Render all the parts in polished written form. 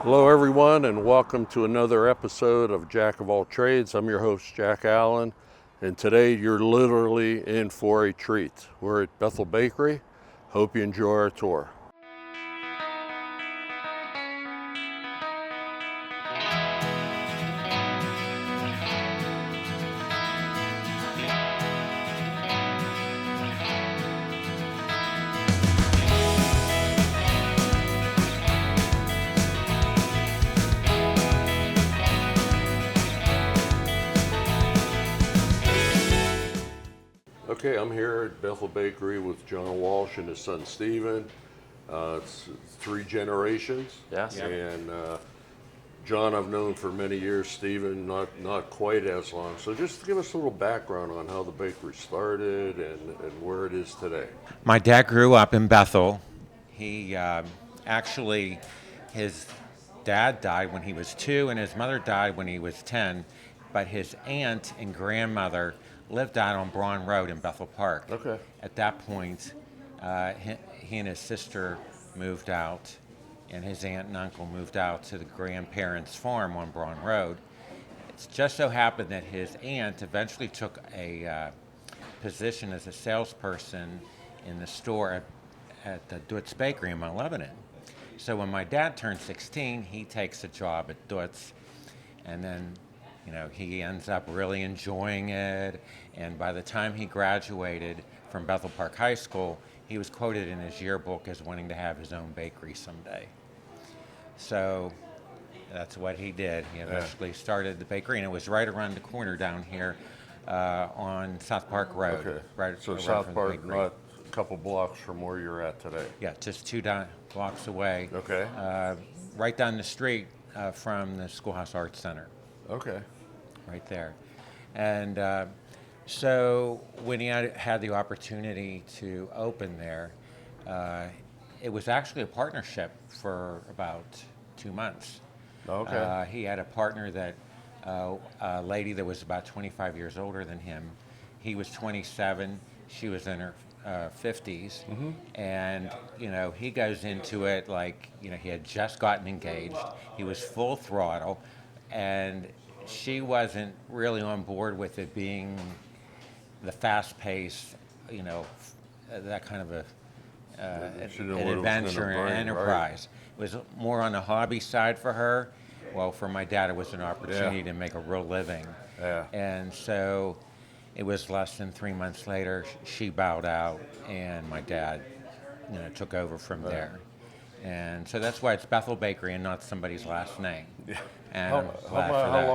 Hello, everyone, and welcome to another episode of Jack of All Trades. I'm your host, Jack Allen, and today you're literally in for a treat. We're at Bethel Bakery. Hope you enjoy our tour. Okay, I'm here at Bethel Bakery with John Walsh and his son Stephen. It's three generations. Yes. Yep. And John I've known for many years, Stephen not quite as long. So just give us a little background on how the bakery started and where it is today. My dad grew up in Bethel. He actually, his dad died when he was 2 and his mother died when he was 10, but his aunt and grandmother lived out on Braun Road in Bethel Park. Okay. At that point, he and his sister moved out, and his aunt and uncle moved out to the grandparents' farm on Braun Road. It just so happened that his aunt eventually took a position as a salesperson in the store at the Dutz Bakery in Mount Lebanon. So when my dad turned 16, he takes a job at Dutz, and then he ends up really enjoying it. And by the time he graduated from Bethel Park High School, he was quoted in his yearbook as wanting to have his own bakery someday. So that's what he did. He eventually started the bakery, and it was right around the corner down here on South Park Road. Okay. Right. So around South from the Park, bakery. not a couple blocks from where you're at today. Yeah, just two blocks away. Okay. Right down the street from the Schoolhouse Arts Center. Okay. Right there. And so when he had the opportunity to open there, it was actually a partnership for about 2 months. Okay. He had a partner that, a lady that was about 25 years older than him. He was 27, she was in her 50s. Mm-hmm. And, he goes into it like, he had just gotten engaged. He was full throttle, and she wasn't really on board with it being the fast-paced, that kind of an adventure and enterprise. It was more on the hobby side for her. Well, for my dad, it was an opportunity to make a real living. Yeah. And so it was less than 3 months later, she bowed out, and my dad, took over from there. And so that's why it's Bethel Bakery and not somebody's last name. Yeah. And How I'm glad for that.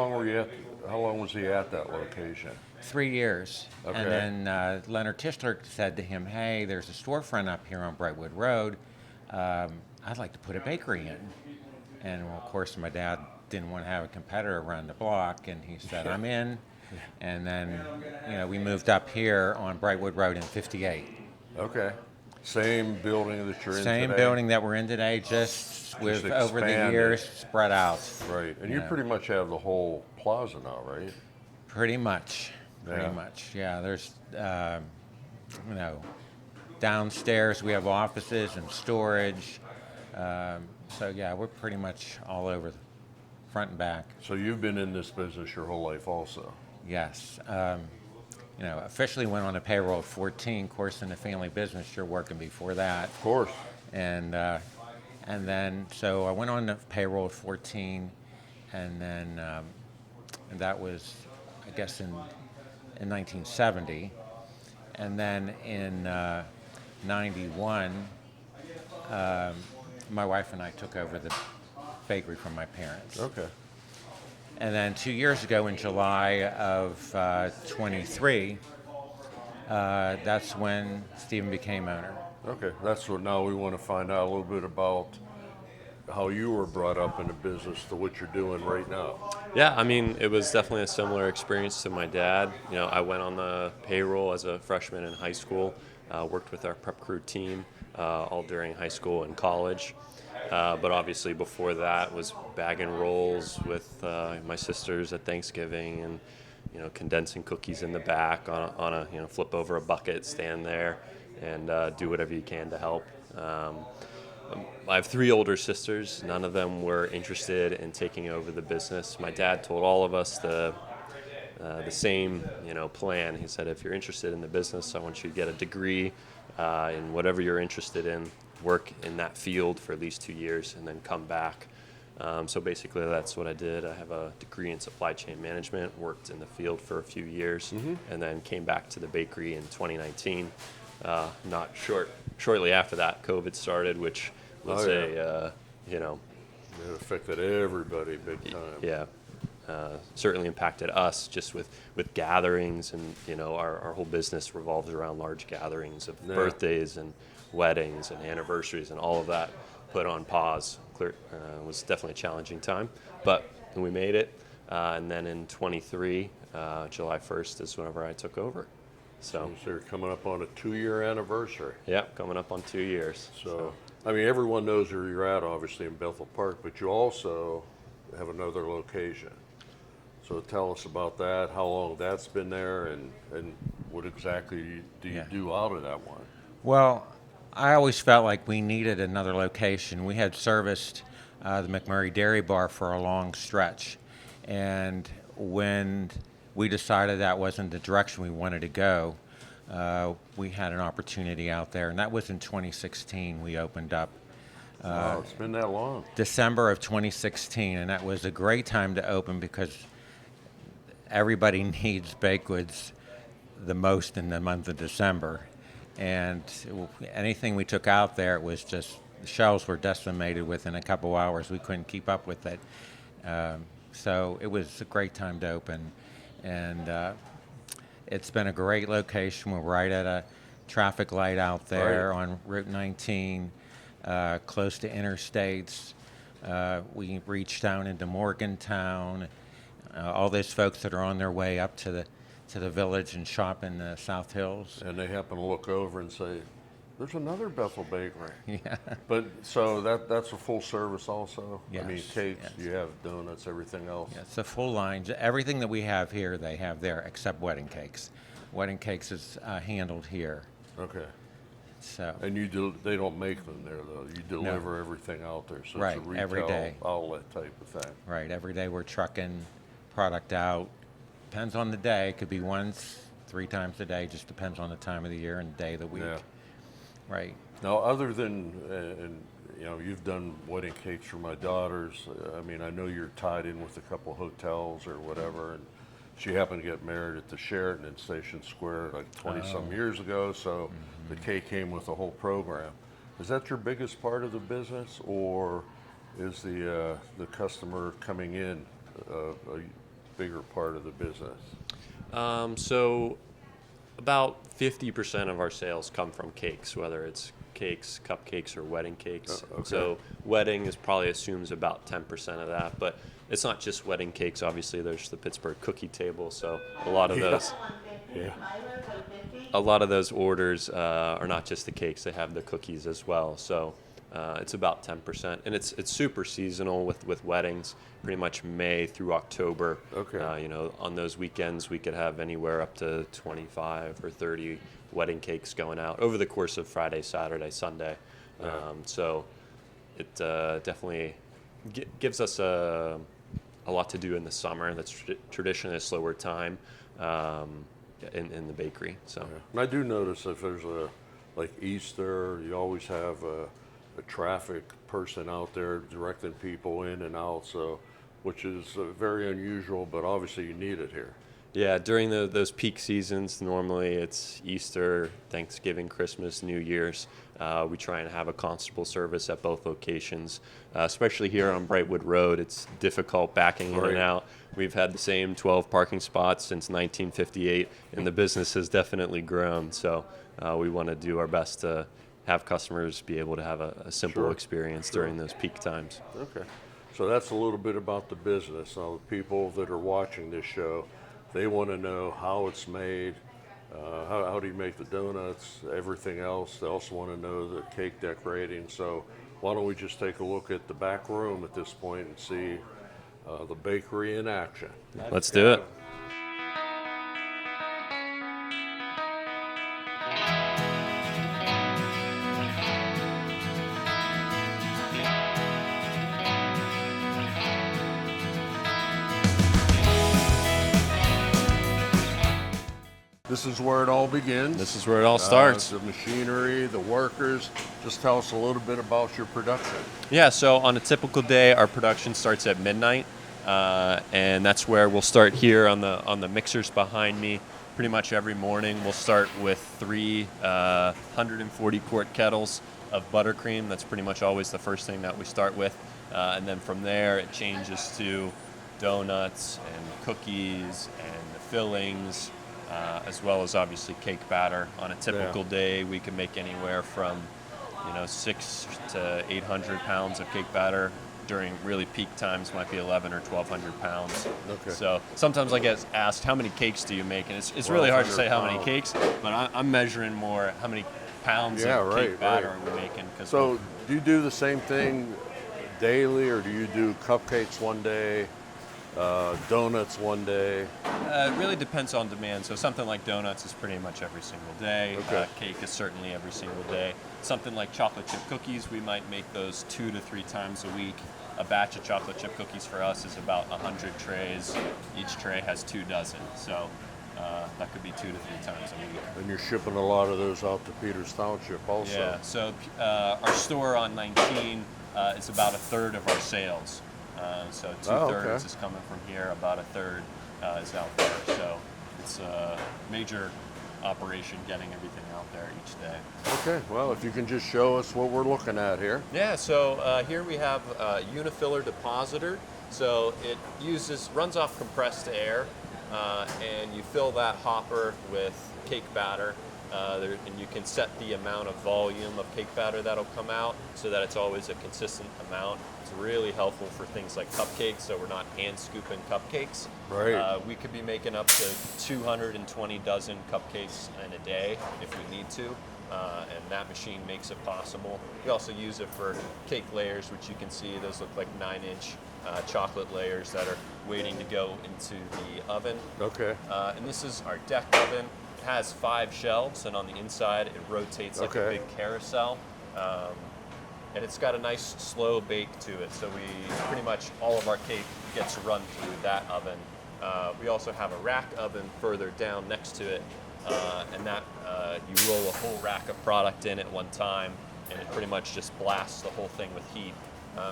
How long was he at that location? 3 years. Okay. And then Leonard Tischler said to him, hey, there's a storefront up here on Brightwood Road. I'd like to put a bakery in. And well, of course, my dad didn't want to have a competitor around the block, and he said, I'm in. And then, we moved up here on Brightwood Road in 58. Okay. Same building that you're in today? Same building that we're in today, just with over the expanded. years spread out. Right. And you pretty much have the whole plaza now, right? Pretty much. Yeah, there's, downstairs we have offices and storage. So yeah, we're pretty much all over, front and back. So you've been in this business your whole life also? Yes. Officially went on a payroll at 14. Of course, in the family business, you're working before that. Of course. And then, so I went on the payroll at 14, and then and that was, I guess, in 1970. And then in 91, my wife and I took over the bakery from my parents. Okay. And then 2 years ago, in July of 23, that's when Stephen became owner. Okay. That's what now we want to find out a little bit about how you were brought up in the business to what you're doing right now. Yeah, I mean, it was definitely a similar experience to my dad. I went on the payroll as a freshman in high school, worked with our prep crew team all during high school and college. But obviously before that was bagging rolls with my sisters at Thanksgiving and, condensing cookies in the back on a flip over a bucket, stand there and do whatever you can to help. I have three older sisters. None of them were interested in taking over the business. My dad told all of us the same, plan. He said, if you're interested in the business, I want you to get a degree in whatever you're interested in, work in that field for at least 2 years, and then come back. So basically, that's what I did. I have a degree in supply chain management, worked in the field for a few years, and then came back to the bakery in 2019. Shortly after that, COVID started, which was It affected everybody big time. certainly impacted us just with gatherings, and our whole business revolves around large gatherings of birthdays and weddings and anniversaries, and all of that put on pause. Was definitely a challenging time, but we made it. And then in 23, July 1st is whenever I took over. So they're coming up on a 2-year anniversary. yeah, coming up on 2 years. So, I mean, everyone knows where you're at, obviously, in Bethel Park, but you also have another location. So tell us about that, how long that's been there, and what exactly do you do out of that one? Well, I always felt like we needed another location. We had serviced the McMurray Dairy Bar for a long stretch, and when we decided that wasn't the direction we wanted to go, we had an opportunity out there, and that was in 2016. We opened up Wow, it's been that long. December of 2016, and that was a great time to open because everybody needs baked goods the most in the month of December. And anything we took out there, it was just, the shelves were decimated within a couple hours. We couldn't keep up with it. So it was a great time to open. And it's been a great location. We're right at a traffic light out there on Route 19, close to interstates. We reach down into Morgantown. All those folks that are on their way up to the village and shop in the South Hills. And they happen to look over and say, there's another Bethel Bakery. Yeah. But so that's a full service also? Yes, I mean, cakes, yes. you have donuts, everything else? Yeah, it's a full line. Everything that we have here, they have there, except wedding cakes. Wedding cakes is handled here. Okay. So And they don't make them there, though? You deliver everything out there, so Right, it's a every retail day. outlet type of thing? right, every day we're trucking product out. Depends on the day. It could be once, 3 times a day. Just depends on the time of the year and day of the week. Yeah. Right. Now, other than, and you've done wedding cakes for my daughters. I mean, I know you're tied in with a couple hotels or whatever, and she happened to get married at the Sheraton in Station Square like 20-some years ago, so the cake came with the whole program. Is that your biggest part of the business, or is the customer coming in a bigger part of the business? So about 50% of our sales come from cakes, whether it's cakes, cupcakes, or wedding cakes. Okay. So wedding is probably assumes about 10% of that, but it's not just wedding cakes. Obviously, there's the Pittsburgh cookie table, so a lot of those. Yeah. A lot of those orders are not just the cakes; they have the cookies as well. So it's about 10%, and it's super seasonal with weddings. Pretty much May through October. Okay. On those weekends, we could have anywhere up to 25 or 30 wedding cakes going out over the course of Friday, Saturday, Sunday. So it definitely gives us a lot to do in the summer. That's traditionally a slower time in the bakery. So. And I do notice if there's like Easter, you always have a traffic person out there directing people in and out, so which is very unusual, but obviously you need it here. Yeah, during those peak seasons, normally it's Easter, Thanksgiving, Christmas, New Year's. We try and have a constable service at both locations, especially here on Brightwood Road. It's difficult backing in and out. We've had the same 12 parking spots since 1958, and the business has definitely grown. So we want to do our best to have customers be able to have a simple experience during those peak times. Okay. So that's a little bit about the business. Now, the people that are watching this show, they want to know how it's made, how do you make the donuts, everything else. They also want to know the cake decorating. So why don't we just take a look at the back room at this point and see the bakery in action. Let's do it. This is where it all begins. This is where it all starts. The machinery, the workers. Just tell us a little bit about your production. Yeah, so on a typical day, our production starts at midnight, and that's where we'll start here on the mixers behind me. Pretty much every morning, we'll start with 3 140 quart kettles of buttercream. That's pretty much always the first thing that we start with, and then from there it changes to donuts and cookies and the fillings, as well as obviously cake batter. On a typical day, we can make anywhere from 600 to 800 pounds of cake batter. During really peak times, might be 11 or 1,200 pounds. Okay. So sometimes I get asked, how many cakes do you make? And it's really hard to say how many cakes, but I'm measuring more how many pounds of cake batter are we making. So do you do the same thing daily, or do you do cupcakes one day, donuts one day? It really depends on demand. So something like donuts is pretty much every single day. Okay. Cake is certainly every single day. Something like chocolate chip cookies, we might make those 2 to 3 times a week. A batch of chocolate chip cookies for us is about 100 trays. Each tray has 2 dozen. So that could be 2 to 3 times a week. And you're shipping a lot of those out to Peters Township also. Yeah, so our store on 19 is about a third of our sales. So 2/3 is coming from here, about a third is out there. So it's a major operation getting everything out there each day. Okay, well, if you can just show us what we're looking at here. Yeah, so here we have a unifiller depositor. So it runs off compressed air, and you fill that hopper with cake batter. And you can set the amount of volume of cake batter that'll come out so that it's always a consistent amount. It's really helpful for things like cupcakes, so we're not hand scooping cupcakes. Right. We could be making up to 220 dozen cupcakes in a day if we need to, and that machine makes it possible. We also use it for cake layers, which you can see. Those look like 9-inch chocolate layers that are waiting to go into the oven. Okay. And this is our deck oven. It has 5 shelves, and on the inside it rotates like a big carousel. And it's got a nice slow bake to it, so pretty much all of our cake gets run through that oven. We also have a rack oven further down next to it, and that you roll a whole rack of product in at one time, and it pretty much just blasts the whole thing with heat.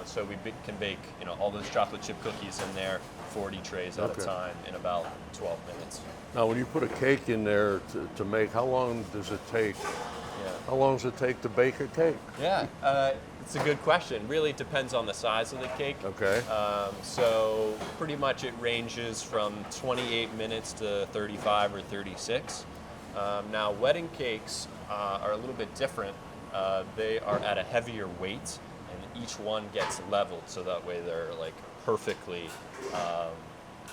So we can bake all those chocolate chip cookies in there, 40 trays at a time in about 12 minutes. Now, when you put a cake in there to make, how long does it take? Yeah. How long does it take to bake a cake? Yeah, it's a good question. Really depends on the size of the cake. Okay. So pretty much it ranges from 28 minutes to 35 or 36. Now, wedding cakes are a little bit different. They are at a heavier weight, and each one gets leveled, so that way they're like perfectly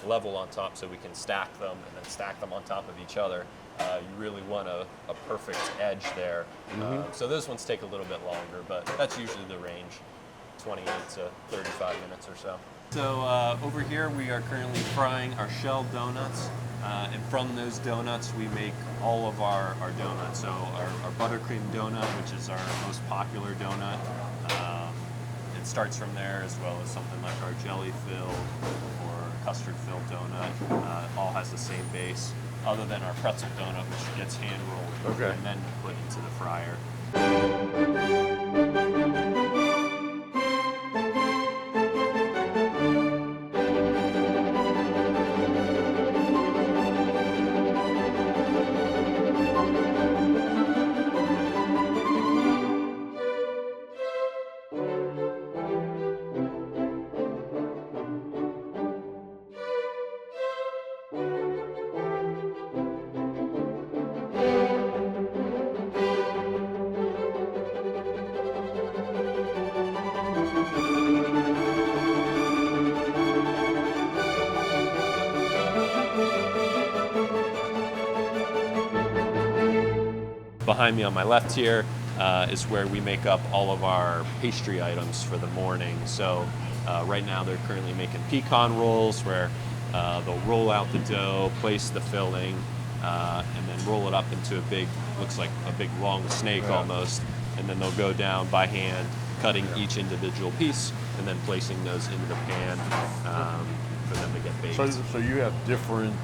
level on top, so we can stack them and then stack them on top of each other. You really want a perfect edge there. So those ones take a little bit longer, but that's usually the range, 28 to 35 minutes or so. So over here we are currently frying our shell donuts, and from those donuts we make all of our donuts. So our buttercream donut, which is our most popular donut, it starts from there, as well as something like our jelly filled or custard filled donut. All has the same base, other than our pretzel donut, which gets hand rolled and then put into the fryer. Behind me on my left here is where we make up all of our pastry items for the morning. So right now they're currently making pecan rolls, where they'll roll out the dough, place the filling, and then roll it up into looks like a big long snake almost, and then they'll go down by hand, cutting each individual piece, and then placing those into the pan for them to get baked. So you have different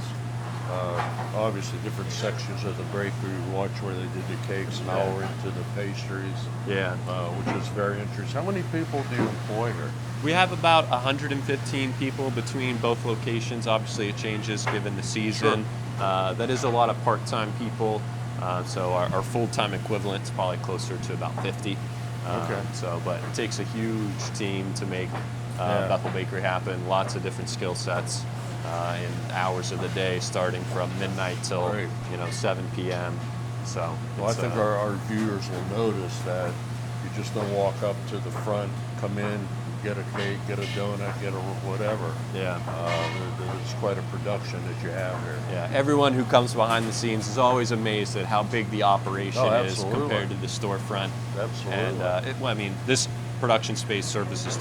Obviously, different sections of the bakery. We watch where they did the cakes. Now Yeah. we're into the pastries, Yeah. which is very interesting. How many people do you employ here? We have about 115 people between both locations. Obviously, it changes given the season. That is a lot of part-time people. So our full-time equivalent is probably closer to about 50. Okay. But it takes a huge team to make Yeah. Bethel Bakery happen. Lots of different skill sets in hours of the day, starting from midnight till Right. 7 p.m. So Well, I it's, think our viewers will notice that you just don't walk up to the front, come in, get a cake, get a donut, get a whatever. yeah. It's quite a production that you have here. Yeah, everyone who comes behind the scenes is always amazed at how big the operation Oh, is absolutely. compared to the storefront. Absolutely. And this production space services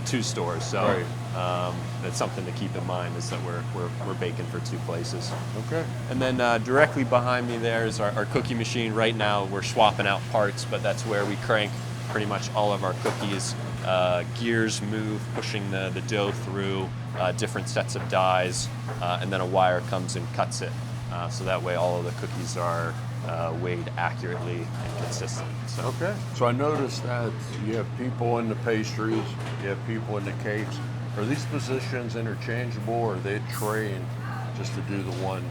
two stores, so Right. that's something to keep in mind is that we're baking for two places. Okay. And then directly behind me there is our cookie machine. Right now we're swapping out parts, but that's where we crank pretty much all of our cookies. Gears move, pushing the dough through different sets of dies, and then a wire comes and cuts it. So that way all of the cookies are weighed accurately and consistent. So Okay. So I noticed that you have people in the pastries, you have people in the cakes. Are these positions interchangeable, or are they trained just to do the one?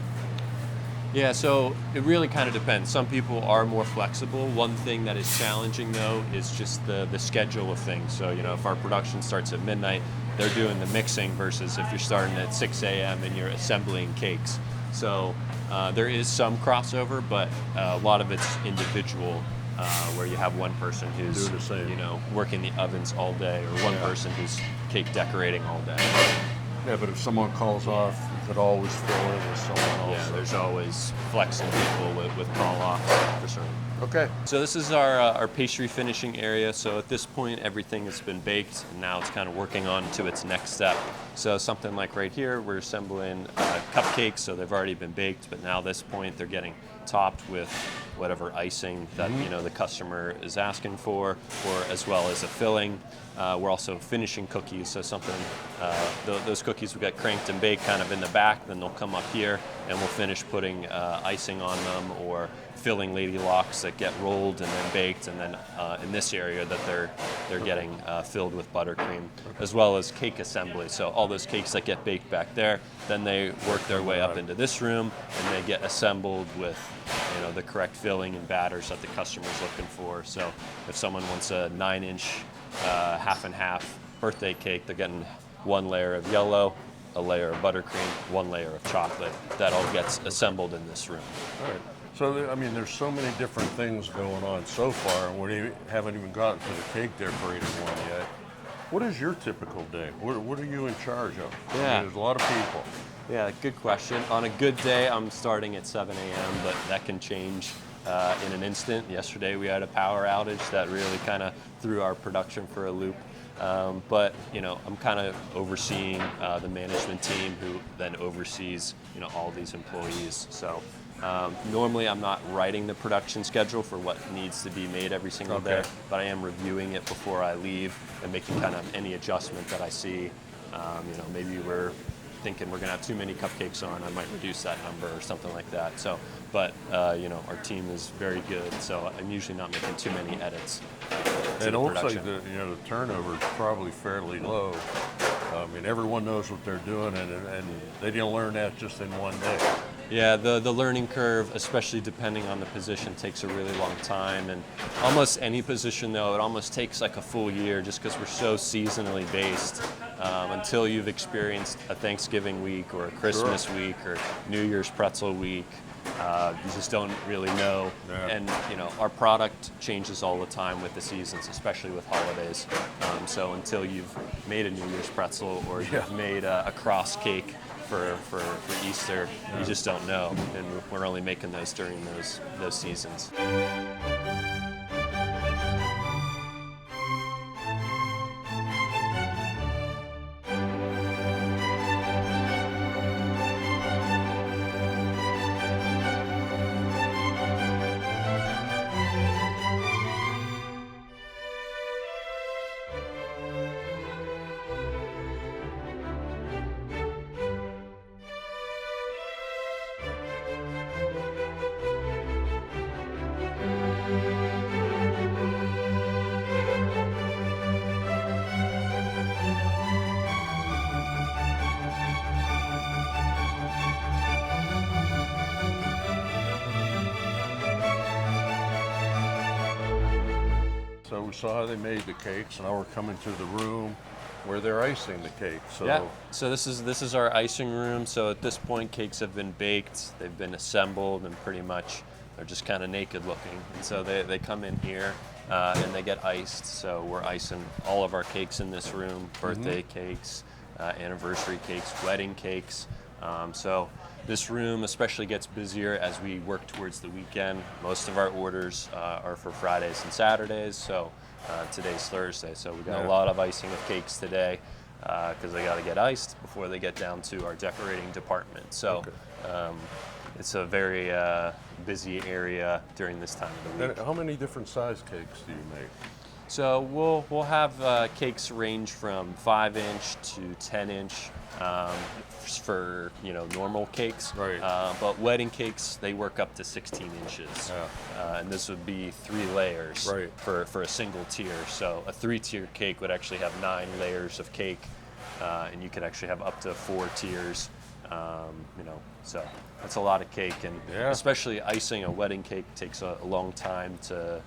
Yeah, so it really kind of depends. Some people are more flexible. One thing that is challenging, though, is just the schedule of things. So, if our production starts at midnight, they're doing the mixing versus if you're starting at 6 a.m. and you're assembling cakes. So there is some crossover, but a lot of it's individual, where you have one person who's Doing the same. working the ovens all day, or one Yeah. person who's cake decorating all day. Yeah, but if someone calls off, you could always fill in with someone else. Yeah, there's always flexing people with call-offs for certain. Okay. So this is our pastry finishing area. So at this point, everything has been baked, and now it's kind of working on to its next step. So something like right here, we're assembling cupcakes, so they've already been baked, but now at this point, they're getting topped with whatever icing that the customer is asking for, or as well as a filling. We're also finishing cookies, so those cookies will get cranked and baked kind of in the back, then they'll come up here, and we'll finish putting icing on them, or filling lady locks that get rolled and then baked, and then in this area that they're getting filled with buttercream, as well as cake assembly. So all those cakes that get baked back there, then they work their way up into this room, and they get assembled with the correct filling and batters that the customer's looking for. So if someone wants a 9-inch half and half birthday cake, they're getting one layer of yellow, a layer of buttercream, one layer of chocolate. That all gets assembled in this room. All right. So, there's so many different things going on so far, and we haven't even gotten to the cake decorating one yet. What is your typical day? What are you in charge of? Yeah. There's a lot of people. Yeah, good question. On a good day, I'm starting at 7 a.m., but that can change in an instant. Yesterday, we had a power outage that really kind of threw our production for a loop. But I'm kind of overseeing the management team, who then oversees all these employees. So normally I'm not writing the production schedule for what needs to be made every single day, but I am reviewing it before I leave and making kind of any adjustment that I see. Maybe we're thinking we're going to have too many cupcakes on, I might reduce that number or something like that. So, but our team is very good, so I'm usually not making too many edits. And it looks like the turnover is probably fairly low. Everyone knows what they're doing, and they didn't learn that just in one day. Yeah, the learning curve, especially depending on the position, takes a really long time. And almost any position, though, it almost takes like a full year, just because we're so seasonally based. Until you've experienced a Thanksgiving week or a Christmas week or New Year's pretzel week, you just don't really know. Yeah. And our product changes all the time with the seasons, especially with holidays. So until you've made a New Year's pretzel or you've made a cross cake for Easter, you just don't know, and we're only making those during those seasons. we saw how they made the cakes. Now we're coming to the room where they're icing the cake. So Yeah. So this is our icing room. So at this point, cakes have been baked, they've been assembled, and pretty much they're just kind of naked looking. And so they come in here and they get iced. So we're icing all of our cakes in this room: birthday cakes, anniversary cakes, wedding cakes. So this room especially gets busier as we work towards the weekend. Most of our orders are for Fridays and Saturdays. So today's Thursday, so we got a lot of icing of cakes today because they got to get iced before they get down to our decorating department. So it's a very busy area during this time of the week. And how many different size cakes do you make? So we'll have cakes range from 5-inch to 10-inch for normal cakes. Right. But wedding cakes, they work up to 16 inches. And this would be 3 layers Right. for a single tier. So a 3-tier cake would actually have 9 layers of cake, and you could actually have up to 4 tiers. So that's a lot of cake, and especially icing a wedding cake takes a long time to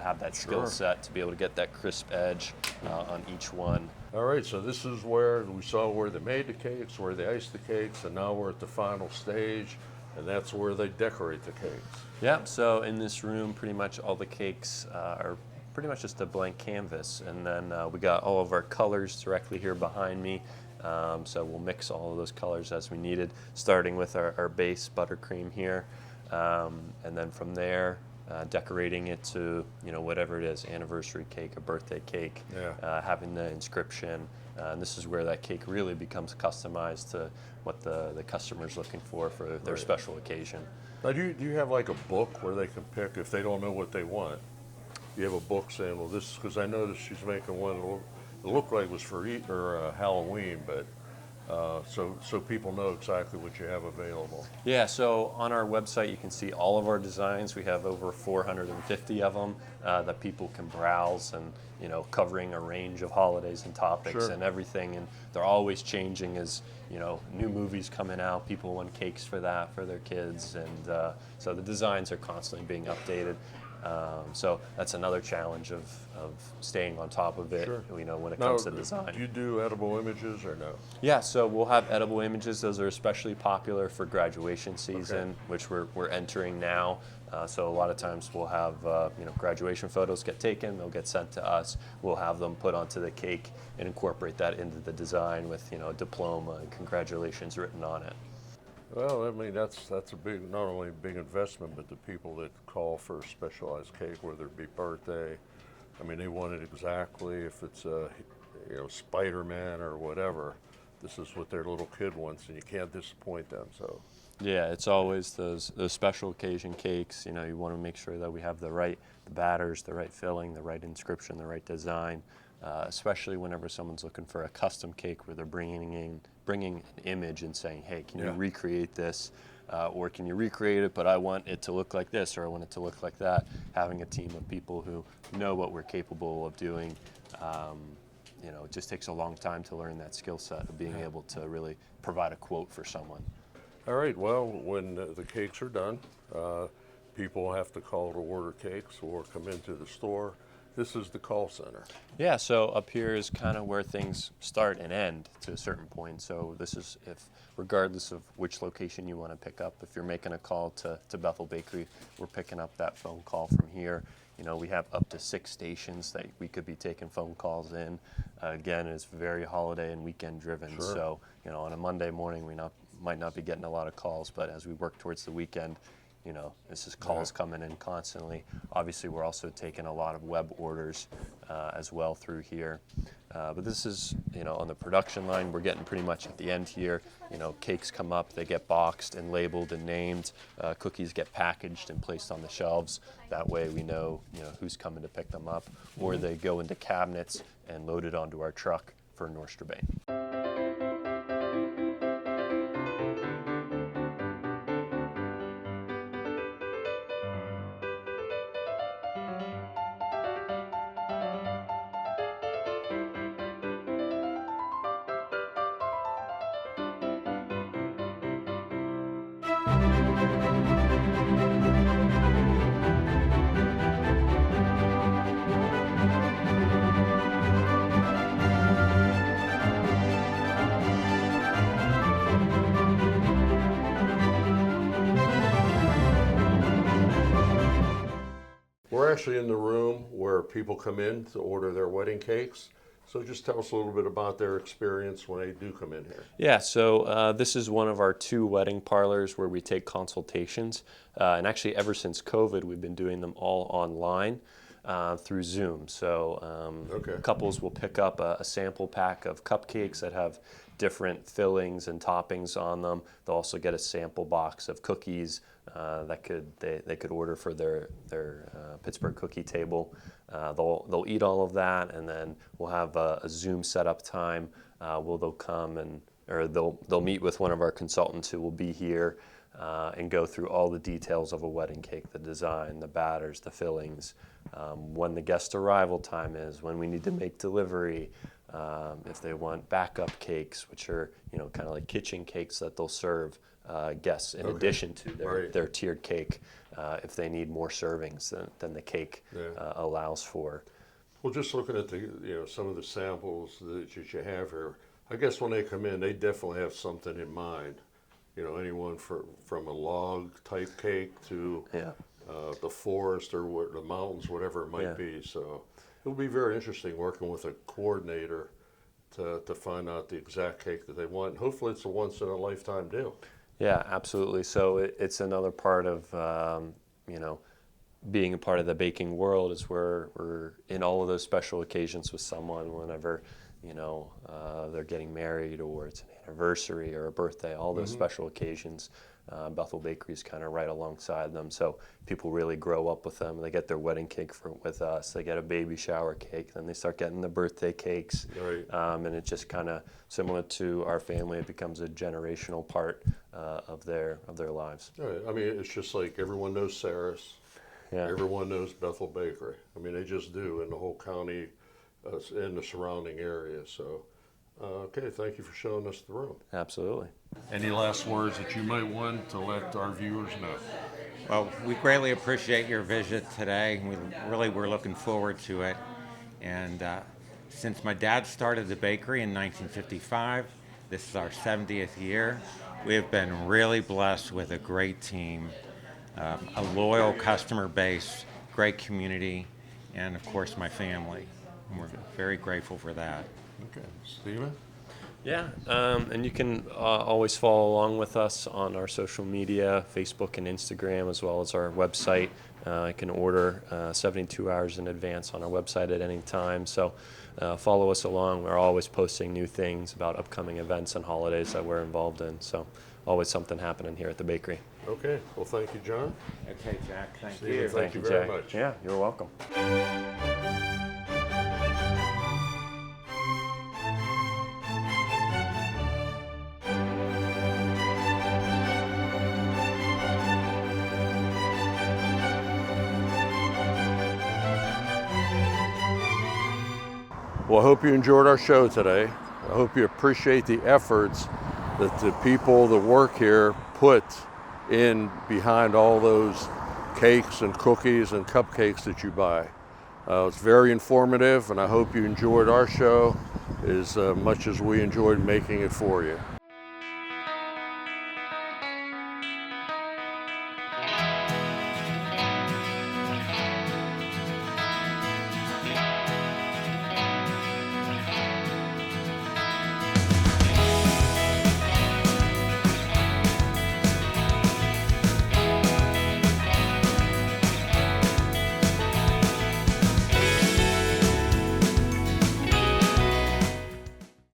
have that skill set to be able to get that crisp edge on each one. All right, so this is where we saw where they made the cakes, where they iced the cakes, and now we're at the final stage, and that's where they decorate the cakes. Yeah, so in this room, pretty much all the cakes are pretty much just a blank canvas, and then we got all of our colors directly here behind me. So we'll mix all of those colors as we needed, starting with our base buttercream here, and then from there, decorating it to whatever it is, anniversary cake, a birthday cake, having the inscription. And this is where that cake really becomes customized to what the customer's looking for their special occasion. Now, do you have like a book where they can pick if they don't know what they want? You have a book saying, well, this, because I noticed she's making one that looked like it was for Halloween, but so people know exactly what you have available. Yeah, so on our website you can see all of our designs. We have over 450 of them that people can browse, and covering a range of holidays and topics and everything. And they're always changing as new movies coming out. People want cakes for their kids, and so the designs are constantly being updated. So that's another challenge of staying on top of it, when it comes to design. Do you do edible images or no? Yeah, so we'll have edible images. Those are especially popular for graduation season, which we're entering now. So a lot of times we'll have graduation photos get taken, they'll get sent to us. We'll have them put onto the cake and incorporate that into the design with a diploma and congratulations written on it. Well, I mean, that's a big, not only a big investment, but the people that call for a specialized cake, whether it be birthday, I mean, they want it exactly. If it's Spider-Man or whatever, this is what their little kid wants, and you can't disappoint them. So. Yeah, it's always those special occasion cakes. You want to make sure that we have the batters, the right filling, the right inscription, the right design. Especially whenever someone's looking for a custom cake where they're bringing an image and saying, hey, can you recreate this? Or can you recreate it, but I want it to look like this, or I want it to look like that. Having a team of people who know what we're capable of doing, it just takes a long time to learn that skill set of being able to really provide a quote for someone. All right, well, when the cakes are done, people have to call to order cakes or come into the store. This is the call center. Yeah, so up here is kind of where things start and end to a certain point. So this is regardless of which location you want to pick up, if you're making a call to Bethel Bakery, we're picking up that phone call from here. We have up to 6 stations that we could be taking phone calls in. Again, it's very holiday and weekend driven. So, on a Monday morning, we might not be getting a lot of calls, but as we work towards the weekend, this is calls coming in constantly. Obviously, we're also taking a lot of web orders as well through here. But this is, on the production line, we're getting pretty much at the end here. Cakes come up, they get boxed and labeled and named. Cookies get packaged and placed on the shelves. That way we know, who's coming to pick them up. Or they go into cabinets and loaded onto our truck for Nostradamus. we're actually in the room where people come in to order their wedding cakes. So just tell us a little bit about their experience when they do come in here. Yeah, so this is one of our 2 wedding parlors where we take consultations. And actually, ever since COVID, we've been doing them all online through Zoom. So couples will pick up a sample pack of cupcakes that have different fillings and toppings on them. They'll also get a sample box of cookies that they could order for their Pittsburgh cookie table. They'll eat all of that, and then we'll have a Zoom setup time where they'll come or they'll meet with one of our consultants who will be here and go through all the details of a wedding cake, the design, the batters, the fillings, when the guest arrival time is, when we need to make delivery, if they want backup cakes, which are kind of like kitchen cakes that they'll serve guests in addition to their tiered cake, if they need more servings than the cake allows for. Well, just looking at some of the samples that you have here, I guess when they come in, they definitely have something in mind. Anyone from a log type cake to the forest or the mountains, whatever it might be. So it'll be very interesting working with a coordinator to find out the exact cake that they want. And hopefully it's a once in a lifetime deal. Yeah, absolutely. So it's another part of being a part of the baking world is where we're in all of those special occasions with someone whenever they're getting married or it's an anniversary or a birthday, all those special occasions. Bethel Bakery is kind of right alongside them. So people really grow up with them. They get their wedding cake with us. They get a baby shower cake. Then they start getting the birthday cakes. Right. And it's just kind of similar to our family. It becomes a generational part of their lives. Right. I mean, it's just like everyone knows Saris. Yeah. Everyone knows Bethel Bakery. I mean, they just do in the whole county, in the surrounding area. So, okay, thank you for showing us the room. Absolutely. Any last words that you might want to let our viewers know? Well, we greatly appreciate your visit today. We're looking forward to it. And since my dad started the bakery in 1955, this is our 70th year. We have been really blessed with a great team, a loyal customer base, great community, and of course my family. And we're very grateful for that. Okay, Stephen? Yeah, and you can always follow along with us on our social media, Facebook and Instagram, as well as our website. You can order 72 hours in advance on our website at any time. So follow us along. We're always posting new things about upcoming events and holidays that we're involved in. So always something happening here at the bakery. Okay, well, thank you, John. Okay, Jack, thank Stephen, you. thank you very Jack. much. Yeah, you're welcome. Well, I hope you enjoyed our show today. I hope you appreciate the efforts that the people that work here put in behind all those cakes and cookies and cupcakes that you buy. It's very informative, and I hope you enjoyed our show as much as we enjoyed making it for you.